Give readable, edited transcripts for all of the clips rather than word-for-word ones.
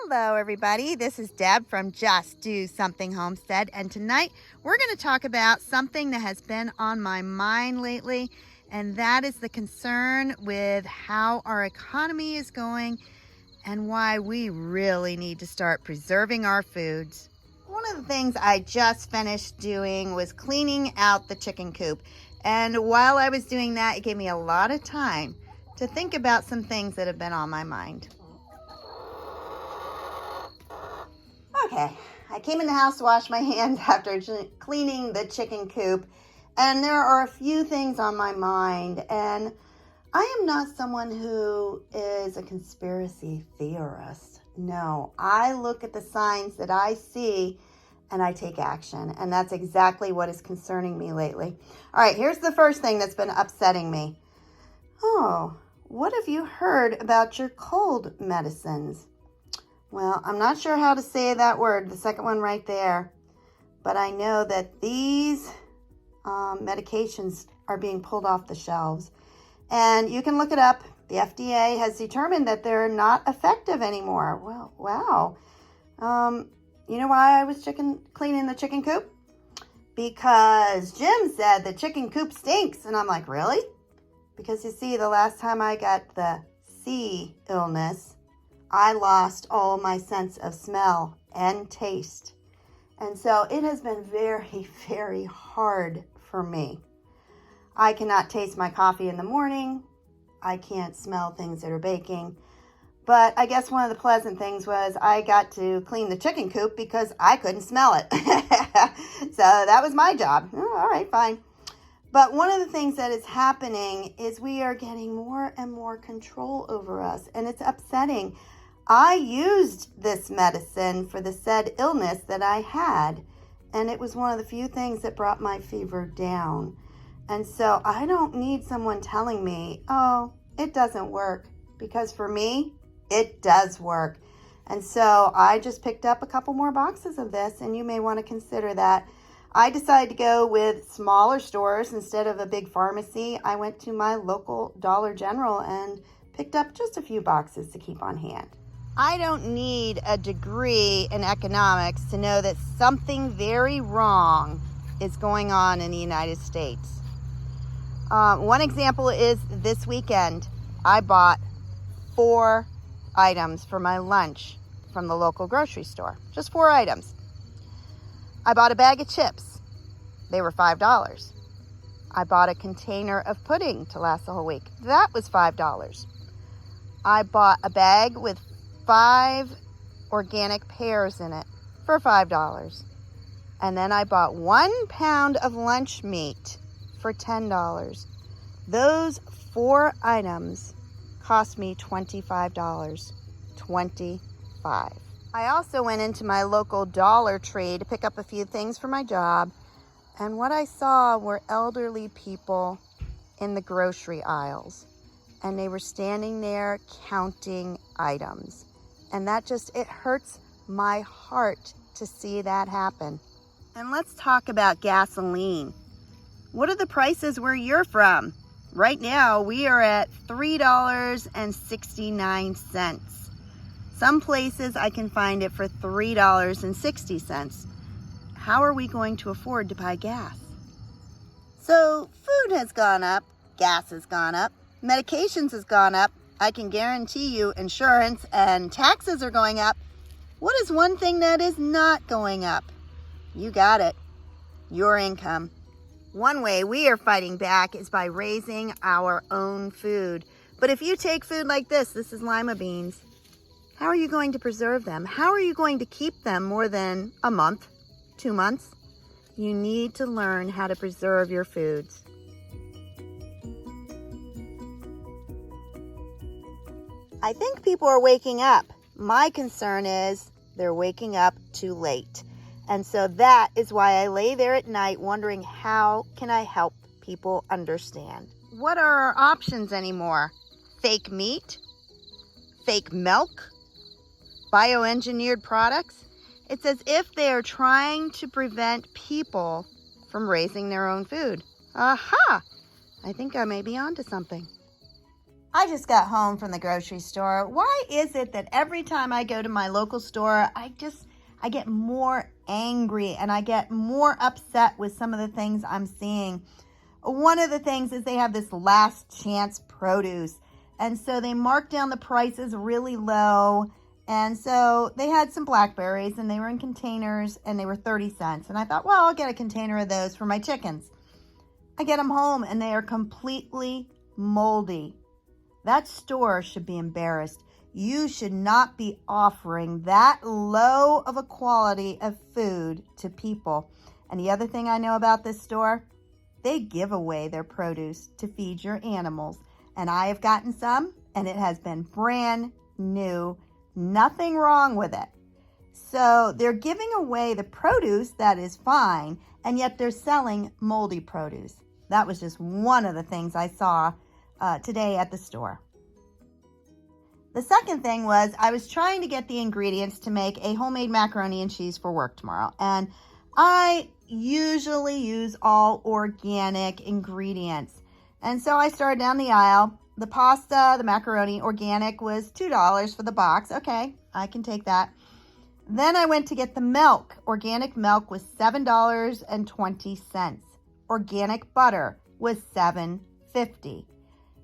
Hello, everybody. This is Deb from Just Do Something Homestead, and tonight we're going to talk about something that has been on my mind lately, and that is the concern with how our economy is going and why we really need to start preserving our foods. One of the things I just finished doing was cleaning out the chicken coop, and while I was doing that, it gave me a lot of time to think about some things that have been on my mind. Okay, I came in the house to wash my hands after cleaning the chicken coop, and there are a few things on my mind, and I am not someone who is a conspiracy theorist. No, I look at the signs that I see and I take action, and that's exactly what is concerning me lately. All right, here's the first thing that's been upsetting me. Oh, what have you heard about your cold medicines? Well, I'm not sure how to say that word, the second one right there, but I know that these medications are being pulled off the shelves. And you can look it up. The FDA has determined that they're not effective anymore. Well, wow. You know why I was cleaning the chicken coop? Because Jim said the chicken coop stinks. And I'm like, really? Because you see, the last time I got the C illness, I lost all my sense of smell and taste. And so it has been very, very hard for me. I cannot taste my coffee in the morning. I can't smell things that are baking. But I guess one of the pleasant things was I got to clean the chicken coop because I couldn't smell it. So that was my job. Oh, all right, fine. But one of the things that is happening is we are getting more and more control over us, and it's upsetting. I used this medicine for the said illness that I had, and it was one of the few things that brought my fever down. And so I don't need someone telling me, oh, it doesn't work, because for me, it does work. And so I just picked up a couple more boxes of this, and you may want to consider that. I decided to go with smaller stores instead of a big pharmacy. I went to my local Dollar General and picked up just a few boxes to keep on hand. I don't need a degree in economics to know that something very wrong is going on in the United States. One example is this weekend, I bought 4 items for my lunch from the local grocery store. Just 4 items. I bought a bag of chips. They were $5. I bought a container of pudding to last the whole week. That was $5. I bought a bag with 5 organic pears in it for $5. And then I bought 1 pound of lunch meat for $10. Those 4 items cost me $25. $25. I also went into my local Dollar Tree to pick up a few things for my job. And what I saw were elderly people in the grocery aisles. And they were standing there counting items. And that it hurts my heart to see that happen. And let's talk about gasoline. What are the prices where you're from? Right now, we are at $3.69. Some places I can find it for $3.60. How are we going to afford to buy gas? So food has gone up, gas has gone up, medications has gone up. I can guarantee you insurance and taxes are going up. What is one thing that is not going up? You got it, your income. One way we are fighting back is by raising our own food. But if you take food like this is lima beans. How are you going to preserve them? How are you going to keep them more than a month, 2 months? You need to learn how to preserve your foods. I think people are waking up. My concern is they're waking up too late. And so that is why I lay there at night wondering, how can I help people understand? What are our options anymore? Fake meat? Fake milk? Bioengineered products? It's as if they are trying to prevent people from raising their own food. Aha! I think I may be onto something. I just got home from the grocery store. Why is it that every time I go to my local store, I get more angry and I get more upset with some of the things I'm seeing? One of the things is they have this last chance produce. And so they mark down the prices really low. And so they had some blackberries and they were in containers and they were 30 cents. And I thought, well, I'll get a container of those for my chickens. I get them home and they are completely moldy. That store should be embarrassed. You should not be offering that low of a quality of food to people. And the other thing I know about this store, they give away their produce to feed your animals. And I have gotten some, and it has been brand new. Nothing wrong with it. So they're giving away the produce that is fine, and yet they're selling moldy produce. That was just one of the things I saw today at the store. The second thing was I was trying to get the ingredients to make a homemade macaroni and cheese for work tomorrow. And I usually use all organic ingredients. And so I started down the aisle. The pasta, the macaroni, organic was $2 for the box. Okay, I can take that. Then I went to get the milk. Organic milk was $7.20. Organic butter was $7.50.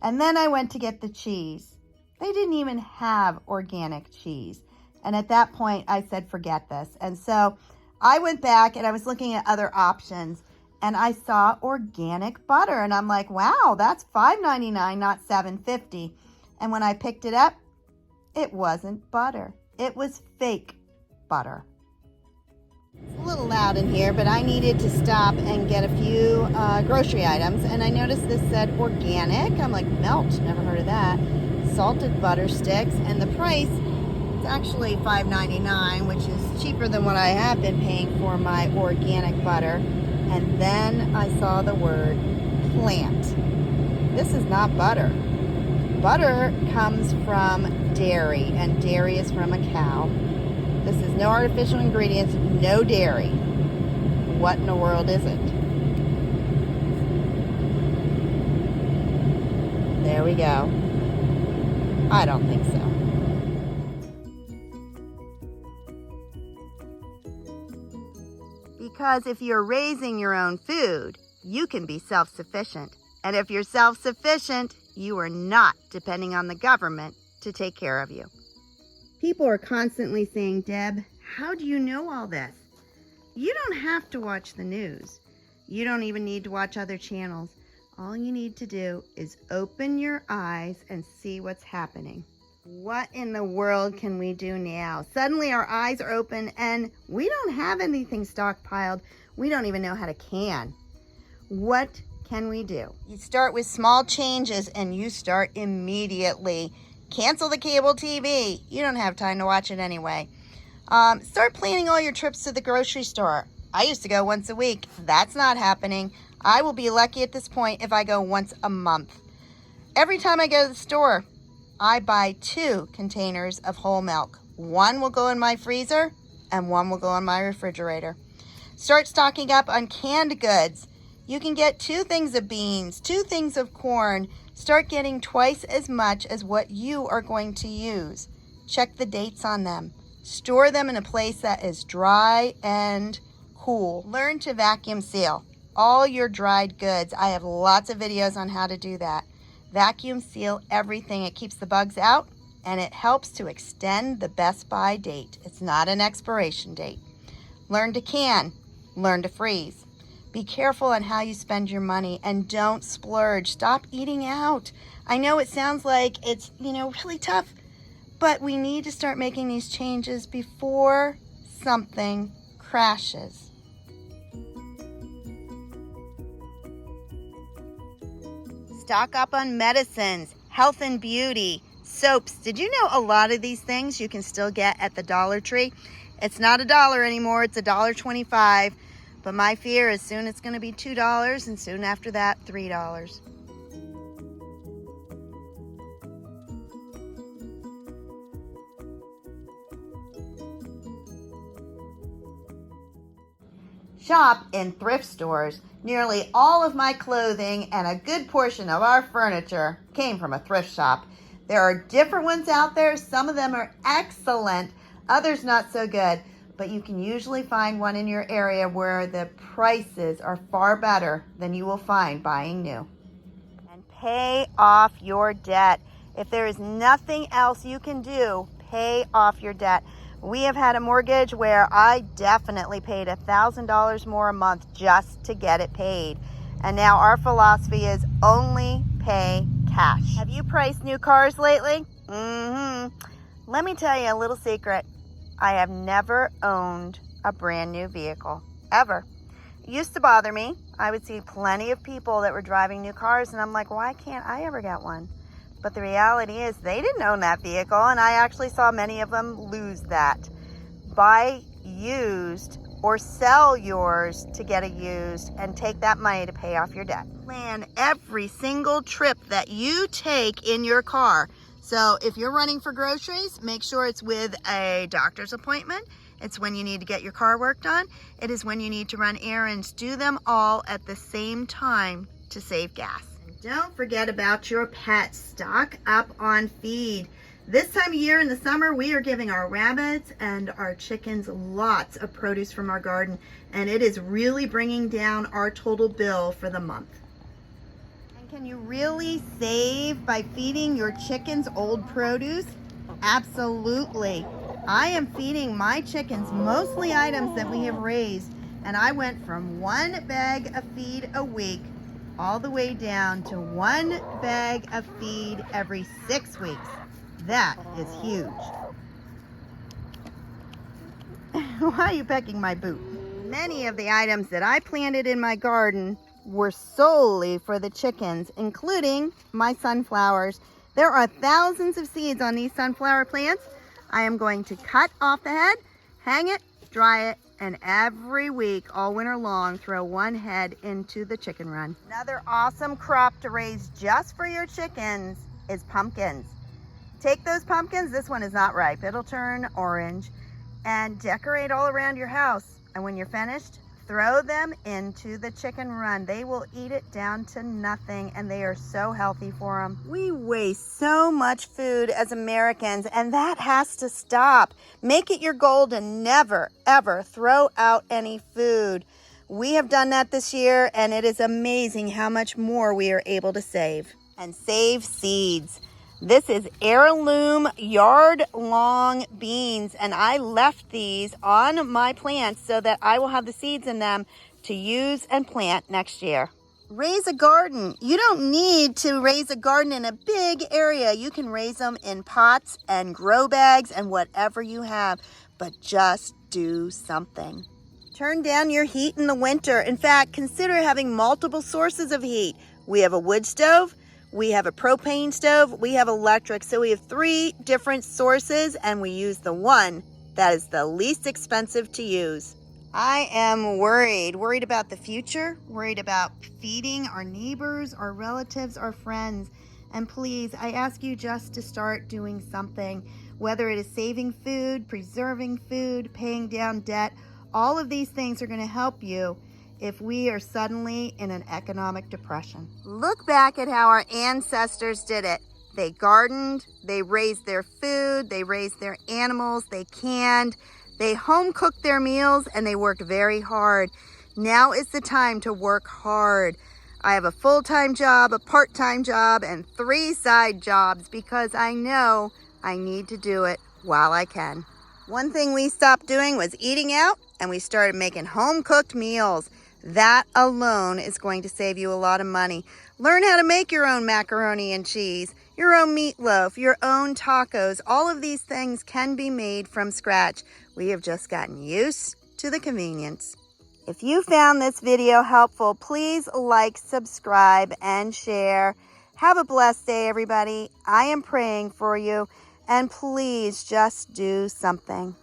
And then I went to get the cheese. They didn't even have organic cheese. And at that point, I said, forget this. And so I went back and I was looking at other options and I saw organic butter. And I'm like, wow, that's $5.99, not $7.50. And when I picked it up, it wasn't butter. It was fake butter. It's a little loud in here, but I needed to stop and get a few grocery items. And I noticed this said organic. I'm like, melt, never heard of that. Salted butter sticks. And the price, it's actually $5.99, which is cheaper than what I have been paying for my organic butter. And then I saw the word plant. This is not butter. Butter comes from dairy, and dairy is from a cow. This is no artificial ingredients, no dairy. What in the world is it? There we go. I don't think so. Because if you're raising your own food, you can be self-sufficient. And if you're self-sufficient, you are not depending on the government to take care of you. People are constantly saying, Deb, how do you know all this? You don't have to watch the news. You don't even need to watch other channels. All you need to do is open your eyes and see what's happening. What in the world can we do now? Suddenly our eyes are open and we don't have anything stockpiled. We don't even know how to can. What can we do? You start with small changes and you start immediately. Cancel the cable TV. You don't have time to watch it anyway. Start planning all your trips to the grocery store. I used to go once a week. That's not happening. I will be lucky at this point if I go once a month. Every time I go to the store, I buy 2 containers of whole milk. One will go in my freezer and one will go in my refrigerator. Start stocking up on canned goods. You can get 2 things of beans, 2 things of corn. Start getting twice as much as what you are going to use. Check the dates on them. Store them in a place that is dry and cool. Learn to vacuum seal all your dried goods. I have lots of videos on how to do that. Vacuum seal everything. It keeps the bugs out and it helps to extend the best by date. It's not an expiration date. Learn to can. Learn to freeze. Be careful on how you spend your money and don't splurge. Stop eating out. I know it sounds like it's, really tough, but we need to start making these changes before something crashes. Stock up on medicines, health and beauty, soaps. Did you know a lot of these things you can still get at the Dollar Tree? It's not $1 anymore, it's $1.25. But my fear is soon it's going to be $2 and soon after that, $3. Shop in thrift stores. Nearly all of my clothing and a good portion of our furniture came from a thrift shop. There are different ones out there. Some of them are excellent, others not so good. But you can usually find one in your area where the prices are far better than you will find buying new. And pay off your debt. If there is nothing else you can do, pay off your debt. We have had a mortgage where I definitely paid $1,000 more a month just to get it paid. And now our philosophy is only pay cash. Have you priced new cars lately? Let me tell you a little secret. I have never owned a brand new vehicle, ever. It used to bother me. I would see plenty of people that were driving new cars, and I'm like, why can't I ever get one? But the reality is they didn't own that vehicle, and I actually saw many of them lose that. Buy used or sell yours to get a used and take that money to pay off your debt. Plan every single trip that you take in your car. So if you're running for groceries, make sure it's with a doctor's appointment. It's when you need to get your car worked on. It is when you need to run errands. Do them all at the same time to save gas. And don't forget about your pets. Stock up on feed. This time of year in the summer, we are giving our rabbits and our chickens lots of produce from our garden, and it is really bringing down our total bill for the month. Can you really save by feeding your chickens old produce? Absolutely. I am feeding my chickens mostly items that we have raised, and I went from 1 bag of feed a week all the way down to 1 bag of feed every 6 weeks. That is huge. Why are you pecking my boot? Many of the items that I planted in my garden were solely for the chickens, including my sunflowers. There are thousands of seeds on these sunflower plants. I am going to cut off the head, hang it, dry it, and every week, all winter long, throw 1 head into the chicken run. Another awesome crop to raise just for your chickens is pumpkins. Take those pumpkins, this one is not ripe, it'll turn orange, and decorate all around your house. And when you're finished, throw them into the chicken run. They will eat it down to nothing, and they are so healthy for them. We waste so much food as Americans, and that has to stop. Make it your goal to never, ever throw out any food. We have done that this year, and it is amazing how much more we are able to save. And save seeds. This is heirloom yard-long beans, and I left these on my plants so that I will have the seeds in them to use and plant next year. Raise a garden. You don't need to raise a garden in a big area. You can raise them in pots and grow bags and whatever you have, but just do something. Turn down your heat in the winter. In fact, consider having multiple sources of heat. We have a wood stove. We have a propane stove, we have electric, so we have 3 different sources, and we use the one that is the least expensive to use. I am worried about the future, worried about feeding our neighbors, our relatives, our friends. And please, I ask you just to start doing something, whether it is saving food, preserving food, paying down debt. All of these things are going to help you if we are suddenly in an economic depression. Look back at how our ancestors did it. They gardened, they raised their food, they raised their animals, they canned, they home cooked their meals, and they worked very hard. Now is the time to work hard. I have a full-time job, a part-time job, and 3 side jobs because I know I need to do it while I can. One thing we stopped doing was eating out, and we started making home-cooked meals. That alone is going to save you a lot of money. Learn how to make your own macaroni and cheese, your own meatloaf, your own tacos. All of these things can be made from scratch. We have just gotten used to the convenience. If you found this video helpful, please like, subscribe, and share. Have a blessed day, everybody. I am praying for you, and please just do something.